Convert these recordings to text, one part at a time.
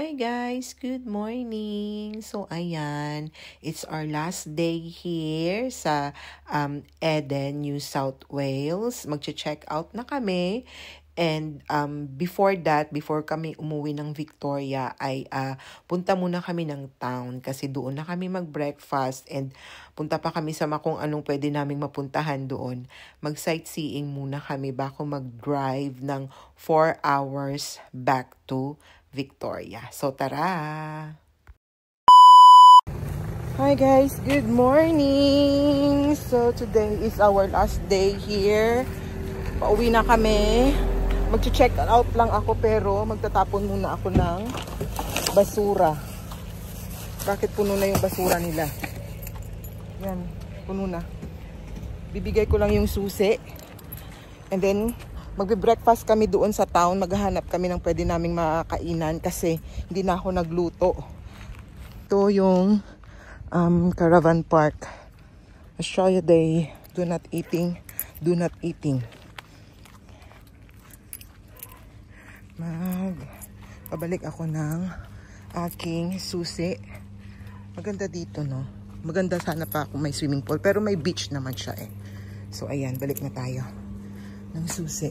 Hi guys, good morning. So ayan, it's our last day here sa Eden, New South Wales. Magche-check out na kami. And before that, before kami umuwi ng Victoria, ay punta muna kami ng town kasi doon na kami mag-breakfast and punta pa kami sa kung anong pwede naming mapuntahan doon. Mag-sightseeing muna kami bago mag-drive ng 4 hours back to Victoria. So tara! Hi guys, good morning! So today is our last day here. Pauwi na kami. Mag-check out lang ako pero magtatapon muna ako ng basura. Bakit puno na yung basura nila? Yan, puno na. Bibigay ko lang yung susi. And then, magbe-breakfast kami doon sa town. Maghahanap kami ng pwede naming makakainan kasi hindi na ako nagluto. Ito yung caravan park. Australia Day. Do not eating. Do not eating. Pabalik ako ng aking susi. Maganda dito, no? Maganda sana pa kung may swimming pool. Pero may beach naman siya eh. So, ayan. Balik na tayo ng susi.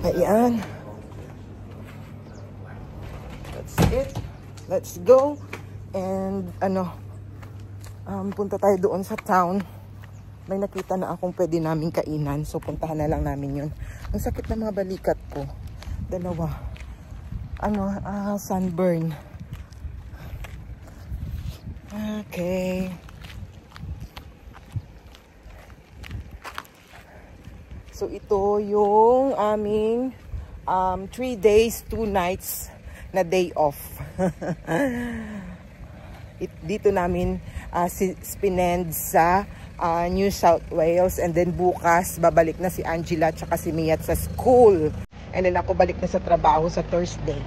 Ayan. That's it. Let's go. And, punta tayo doon sa town. May nakita na akong pwede naming kainan. So, puntahan na lang namin yun. Ang sakit ng mga balikat ko. Dalawa. Sunburn. Okay. So, ito yung aming 3 days, 2 nights na day off. Dito namin spinend sa New South Wales. And then bukas, babalik na si Angela at saka si Miyat sa school. And then ako balik na sa trabaho sa Thursday.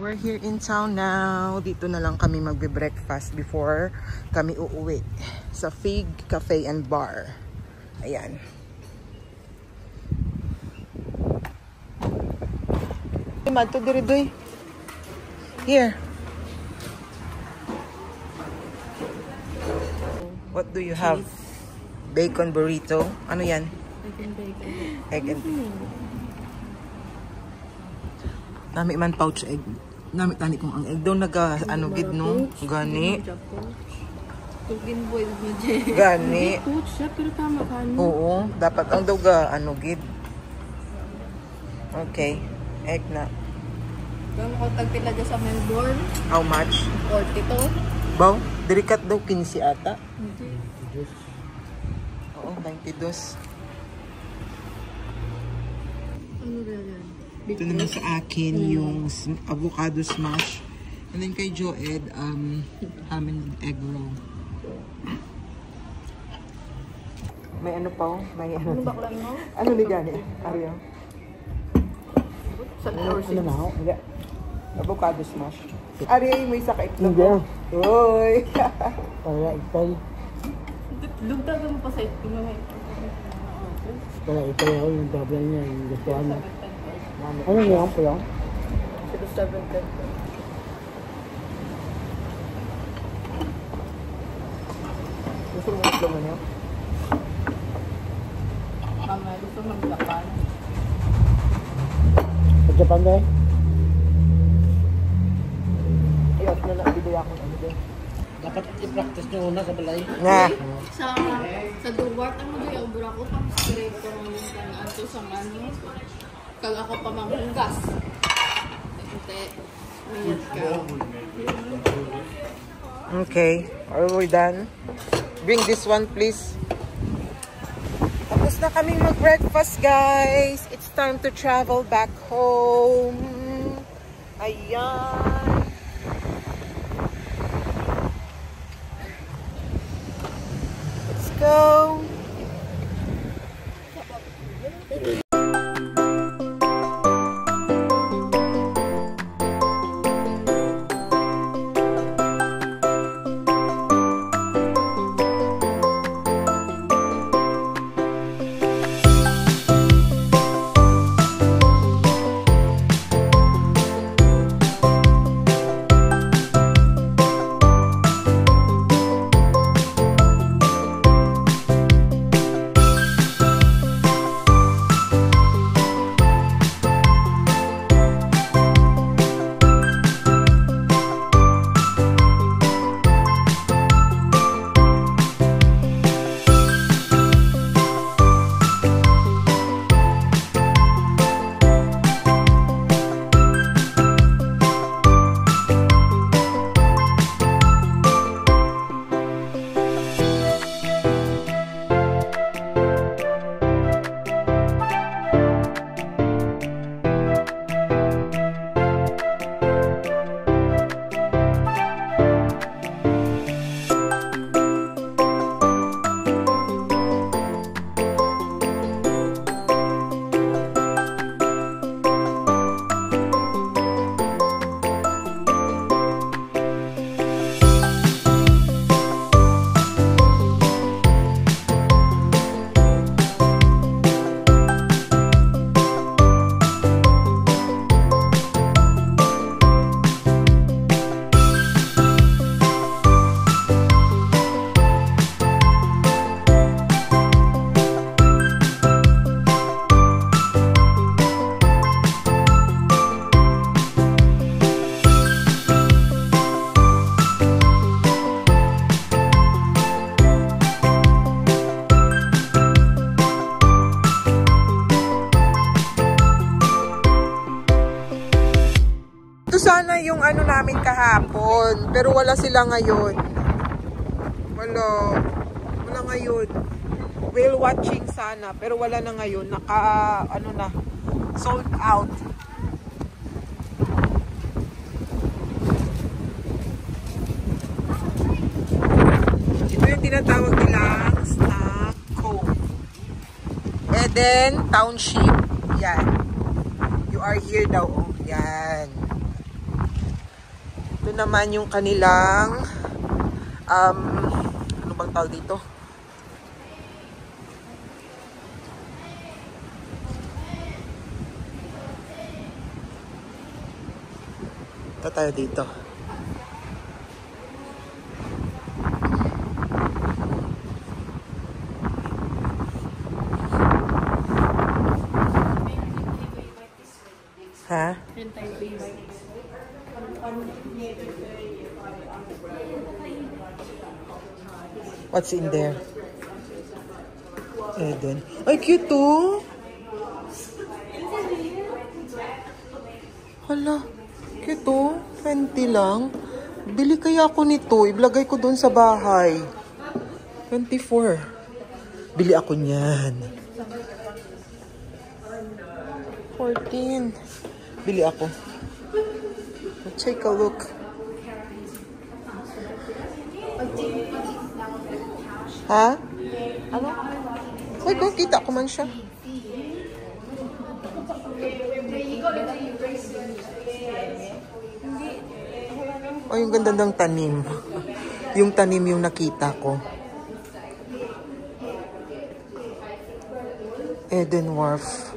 We're here in town now. Dito na lang kami magbe-breakfast before kami uuwi sa Fig Cafe and Bar. Ayan. Madto diri doy. Here. What do you have? Bacon burrito. Ano yan? Egg and bacon. Nami man pouch egg. Nami tani kong ang egg daw gid no. Gani. Gani. Oo, dapat ang daw gid. Okay. Egg na. Kung ko tagpila sa Melbourne. How much? 42. Baw, dirikat daw 15 ata. Hindi. Oo, 22. Ano yan? Ito naman sa akin yung avocado smash. And then kay Joed, ham and egg roll. May ano pa? May ano? Ano baklan mo? Ano ni gani? Ariyo? Ano na ako? Hindi. Avocado smash. Ariyo, may isa ka itlog. Hindi. Uy! Para itay. Lugtagan mo pa sa itlog. Para itay ako yung double niya, yung gustuhan mo. Ano niya ang pulang? 710. Gusto mo itlog na niyo? Mama, gusto mo Japan? Sa Japan ba eh? Iyos na lang, bibili ako ng bibili. Dapat i-practice nyo una sa balay. Nga. Sa Duwart, ano doon yung burako pang straight ko ng ato sa mano. Kag ako pa manghugas. Hindi. Mayat ka. Okay. Are we done? Bring this one, please. na kaming mag-breakfast, guys. It's time to travel back home. Ayan. Let's go. Sana yung ano namin kahapon, pero wala sila ngayon. Wala ngayon. Whale watching sana, pero wala na ngayon. Sold out. Ito yung tinatawag nilang Snack Cove. Eden Township. Yan. You are here daw. Yan. Ito naman yung kanilang ano bang tawag dito? Ito tayo dito. Ha? What's in there? Eden. Ay, cute to. Hala, cute to. 20 lang. Bili kaya ako nito. Iblagay ko doon sa bahay. 24. Bili ako niyan. 14. Bili ako. Take a look. Ha? Ano? Ay, kung kita ko man siya. Oh, yung ganda ng tanim. Yung tanim yung nakita ko. Eden Wharf.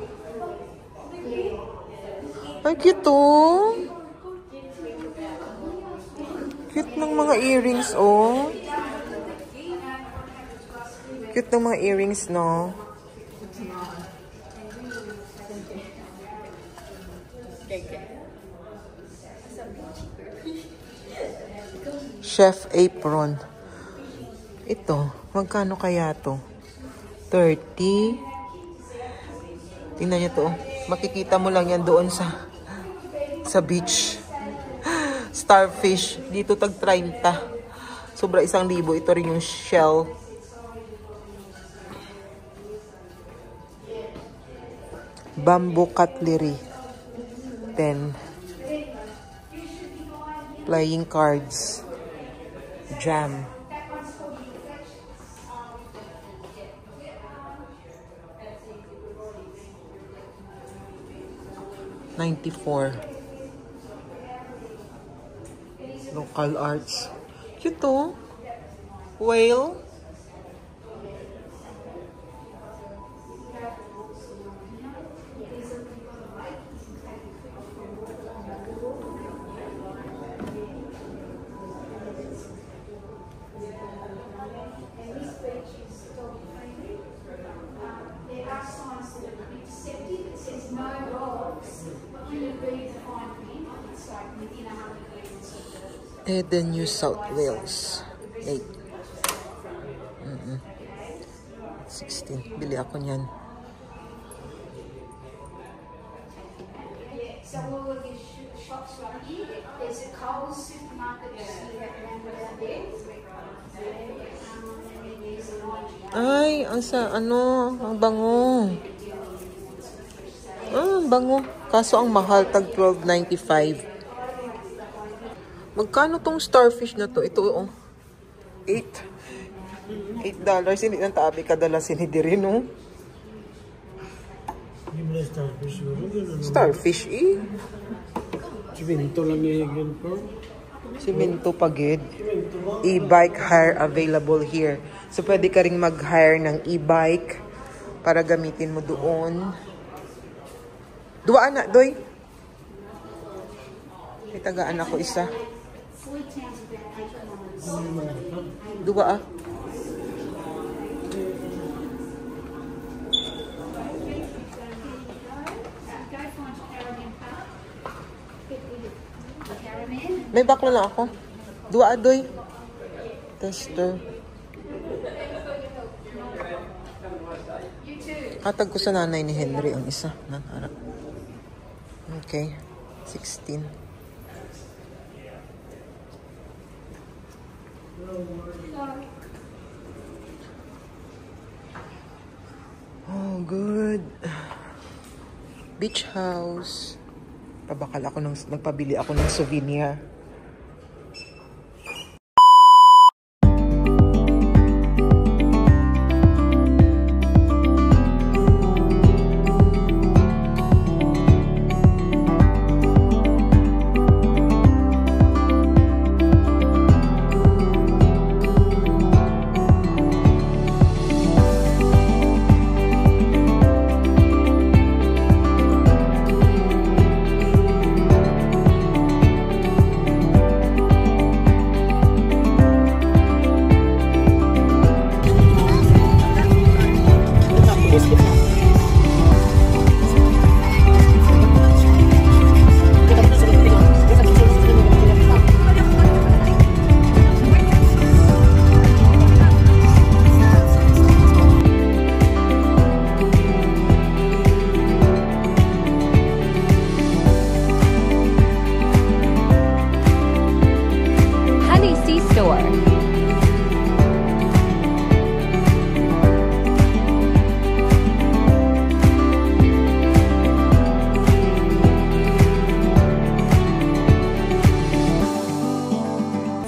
Ay, cute oh. Cute ng mga earrings, oh. Cute ng mga earrings, no? Chef apron. Ito, magkano kaya to? 30. Tingnan niyo to. Makikita mo lang yan doon sa beach. Starfish. Dito tag 30. Sobra 1,000. Ito rin yung shell. Bamboo cutlery. 10. Playing cards. Jam. $94. Local arts. Cute to. Whale. Eden, New South Wales. 8. 16. Bili ako niyan. So all of your shops right here, there's a Coles supermarket just near that roundabout there. Ay, ang ang bango. Ang bango. Kaso ang mahal, tag $12.95. Magkano tong starfish na to? Ito, oh. $8. Hindi nang tabi kadala sinidiri, no? Hindi mo na starfish siguro. Starfish, eh. Siminto lang yung po. Siminto pagid. E-bike hire available here. So, pwede ka ring mag-hire ng e-bike para gamitin mo doon. Duwaan na, Doy. May tagaan ako isa. Dua ah. May bakla na ako. Dua adoy. Tester. Katag ko sa nanay ni Henry ang isa. Harap. Okay. 16. Oh, good. Beach house. Nagpabili ako ng souvenir.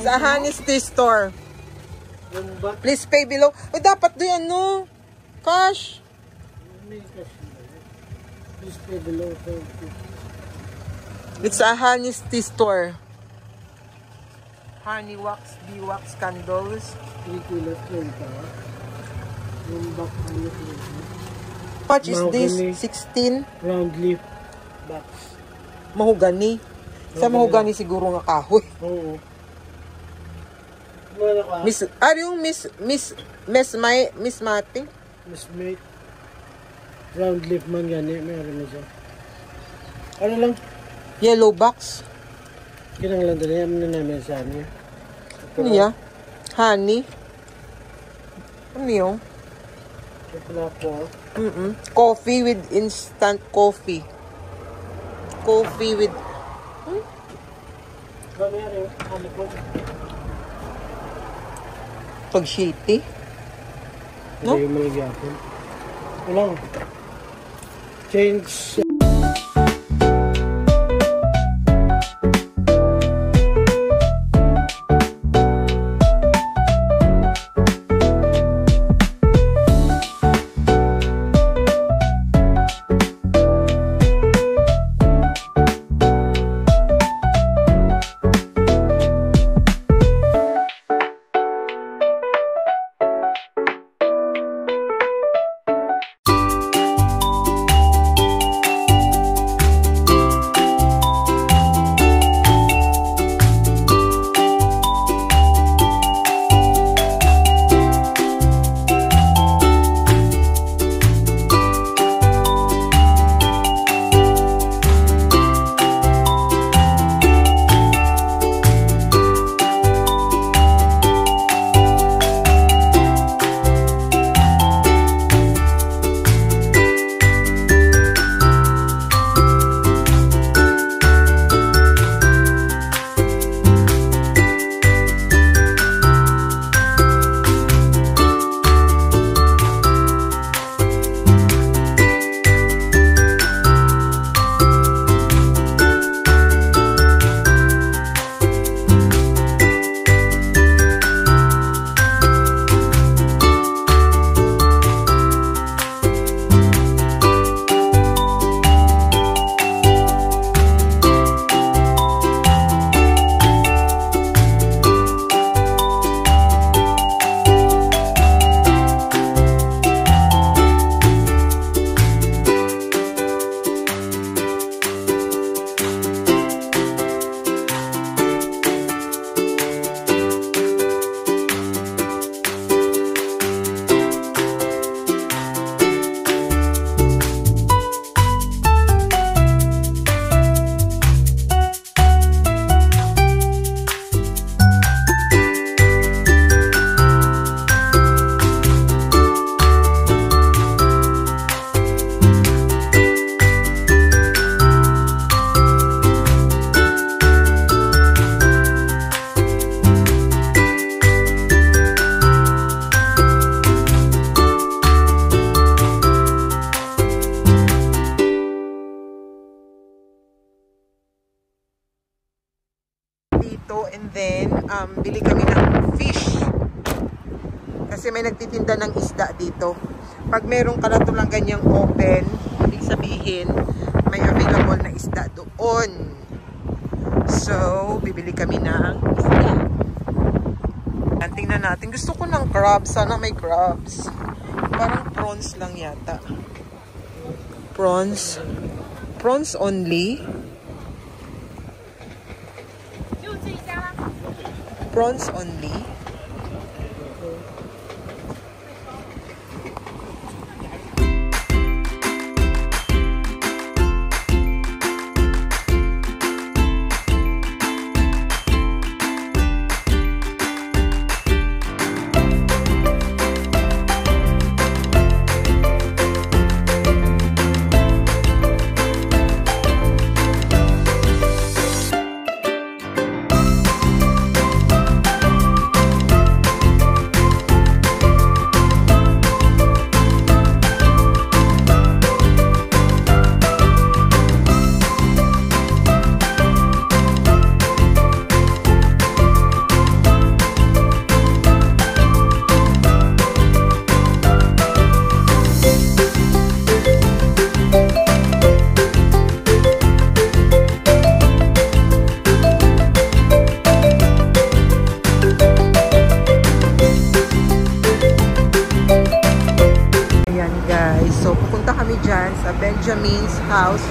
Sa Honey's Tea Store. Please pay below. O dapat doon ano? Cash. Please pay below. It's a Honey's Tea Store. Honey wax, bee wax candles. 3 kilos lang ito. Yung box ano ito. How much is this? 16? Round leaf box. Mahugani. Sa mahugani siguro nga kahoy. Oo. Miss Mati? Miss Mate. Round leaf man gani. Meron na siya. Ano lang? Yellow box. Ginang lang dali. Ano na namin sa niya. Ano niya? Honey. Ano yun? Coffee with instant coffee. Coffee with... Pag shitty. No? Hindi yung malagyapan. Walang. change. And then bili kami ng fish kasi may nagtitinda ng isda dito. Pag merong kalatulang ganyang open, ibig sabihin may available na isda doon. So bibili kami ng isda. Tingnan natin, gusto ko ng crabs, sana may crabs. Parang prawns lang yata. Prawns only. Prawns only. Benjamin's House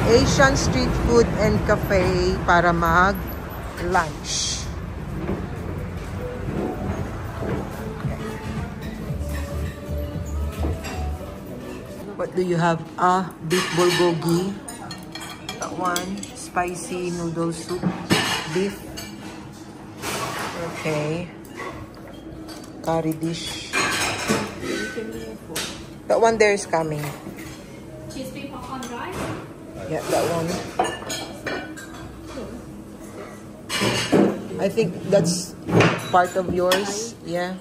Asian Street Food and Cafe para mag-lunch. What do you have? Beef bulgogi. That one, spicy noodle soup. Beef. Okay. Curry dish. That one there is coming. Crispy popcorn rice? Yeah, that one. I think that's part of yours. Yeah.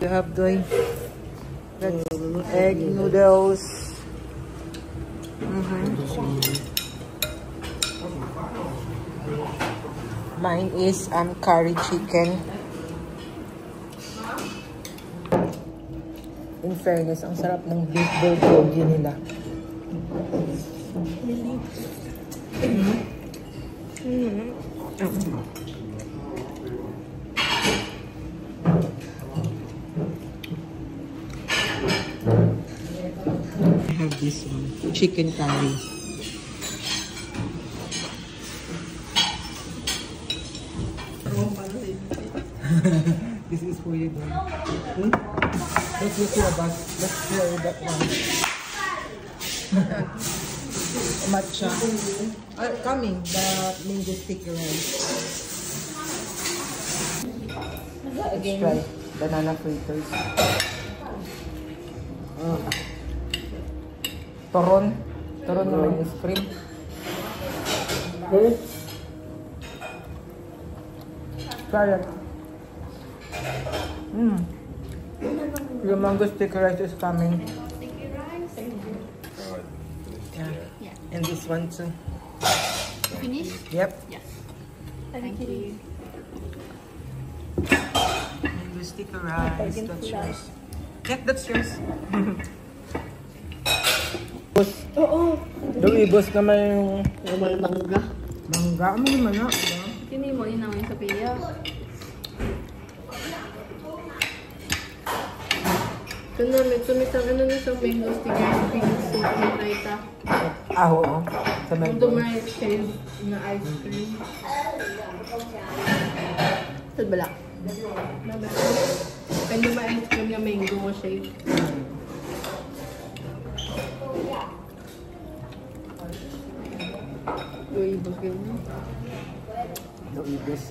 You have doing. That's egg noodles. Mine is curry chicken. In fairness, ang sarap ng beef bulgogi nila. I have this one, chicken curry. This is for you, though. Let's look at that. Let's try that one. Matcha. Coming, the mango sticky rice. Let's try banana fritters. Toron naman is cream. Try it. Yung mango sticky rice is coming. Yeah. And this one too. Finish? Yep. Yeah. Thank you. Mango sticky rice. That's yours. Yep, that's yours. Oo. Ibos naman yung May mangga. mangga. Ano naman na? Kini mo yun namin sa piya. Tumita ka na sa mango sticker sa pink soup na raita. Oo. Sa Kung mango. may shave na ice cream. Sa balak. Kanya may ice cream na mango mo shave. Ibos ganyan. Ibos.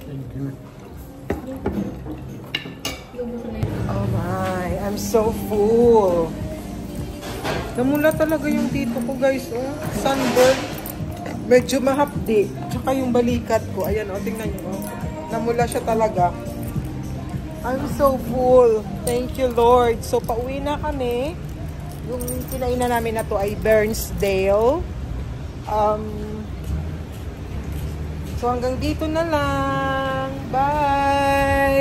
Thank you. Oh my, I'm so full. Namula talaga yung dito ko, guys. Oh, sunburn. Medyo mahapdi. Tsaka yung balikat ko. Ayan, oh, tingnan nyo. Oh. Namula siya talaga. I'm so full. Thank you, Lord. So, pauwi na kami. Yung kinainan namin na to ay Burnsdale. So, hanggang dito na lang. Bye!